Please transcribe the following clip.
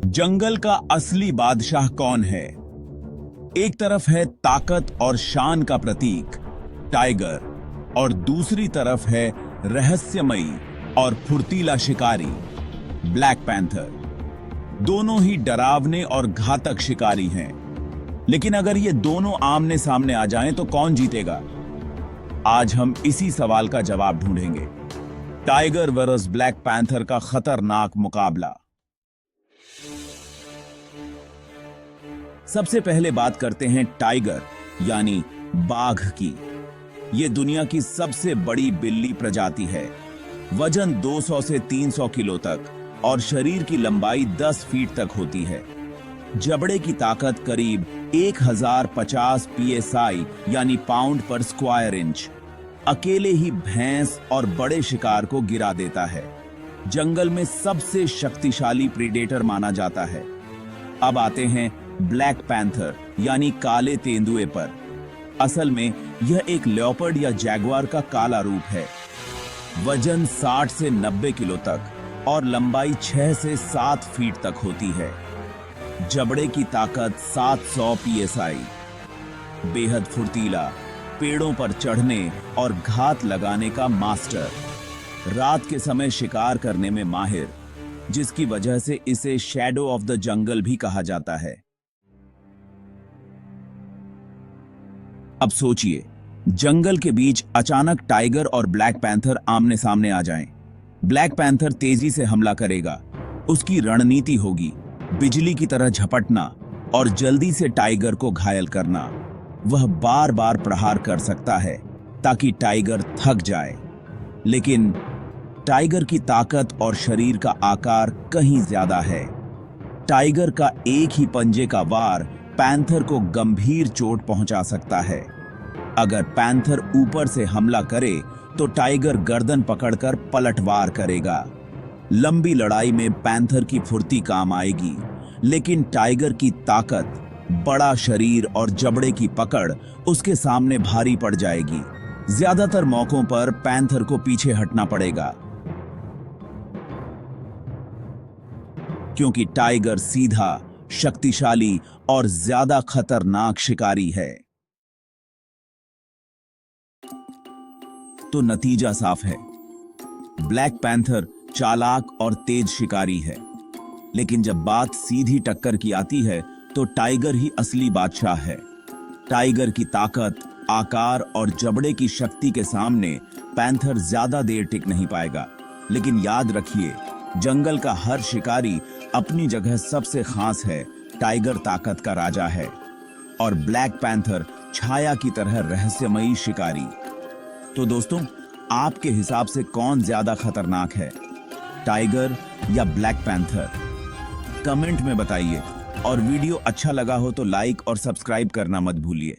जंगल का असली बादशाह कौन है? एक तरफ है ताकत और शान का प्रतीक टाइगर और दूसरी तरफ है रहस्यमयी और फुर्तीला शिकारी ब्लैक पैंथर। दोनों ही डरावने और घातक शिकारी हैं, लेकिन अगर ये दोनों आमने सामने आ जाएं तो कौन जीतेगा? आज हम इसी सवाल का जवाब ढूंढेंगे। टाइगर वर्सेस ब्लैक पैंथर का खतरनाक मुकाबला। सबसे पहले बात करते हैं टाइगर यानी बाघ की। यह दुनिया की सबसे बड़ी बिल्ली प्रजाति है। वजन 200 से 300 किलो तक और शरीर की लंबाई 10 फीट तक होती है। जबड़े की ताकत करीब 1050 psi यानी पाउंड पर स्क्वायर इंच। अकेले ही भैंस और बड़े शिकार को गिरा देता है। जंगल में सबसे शक्तिशाली प्रीडेटर माना जाता है। अब आते हैं ब्लैक पैंथर यानी काले तेंदुए पर। असल में यह एक लेपर्ड या जैगुआर का काला रूप है। वजन 60 से 90 किलो तक और लंबाई 6 से 7 फीट तक होती है। जबड़े की ताकत 700 psi। बेहद फुर्तीला, पेड़ों पर चढ़ने और घात लगाने का मास्टर। रात के समय शिकार करने में माहिर, जिसकी वजह से इसे शैडो ऑफ द जंगल भी कहा जाता है। अब सोचिए, जंगल के बीच अचानक टाइगर और ब्लैक पैंथर आमने सामने आ जाएं। ब्लैक पैंथर तेजी से हमला करेगा। उसकी रणनीति होगी बिजली की तरह झपटना और जल्दी से टाइगर को घायल करना। वह बार बार प्रहार कर सकता है ताकि टाइगर थक जाए, लेकिन टाइगर की ताकत और शरीर का आकार कहीं ज्यादा है। टाइगर का एक ही पंजे का वार पैंथर को गंभीर चोट पहुंचा सकता है। अगर पैंथर ऊपर से हमला करे तो टाइगर गर्दन पकड़कर पलटवार करेगा। लंबी लड़ाई में पैंथर की फुर्ती काम आएगी, लेकिन टाइगर की ताकत, बड़ा शरीर और जबड़े की पकड़ उसके सामने भारी पड़ जाएगी। ज्यादातर मौकों पर पैंथर को पीछे हटना पड़ेगा, क्योंकि टाइगर सीधा, शक्तिशाली और ज्यादा खतरनाक शिकारी है। तो नतीजा साफ है, ब्लैक पैंथर चालाक और तेज शिकारी है, लेकिन जब बात सीधी टक्कर की आती है तो टाइगर ही असली बादशाह है। टाइगर की ताकत, आकार और जबड़े की शक्ति के सामने पैंथर ज्यादा देर टिक नहीं पाएगा। लेकिन याद रखिए, जंगल का हर शिकारी अपनी जगह सबसे खास है। टाइगर ताकत का राजा है और ब्लैक पैंथर छाया की तरह रहस्यमयी शिकारी। तो दोस्तों, आपके हिसाब से कौन ज्यादा खतरनाक है, टाइगर या ब्लैक पैंथर? कमेंट में बताइए और वीडियो अच्छा लगा हो तो लाइक और सब्सक्राइब करना मत भूलिए।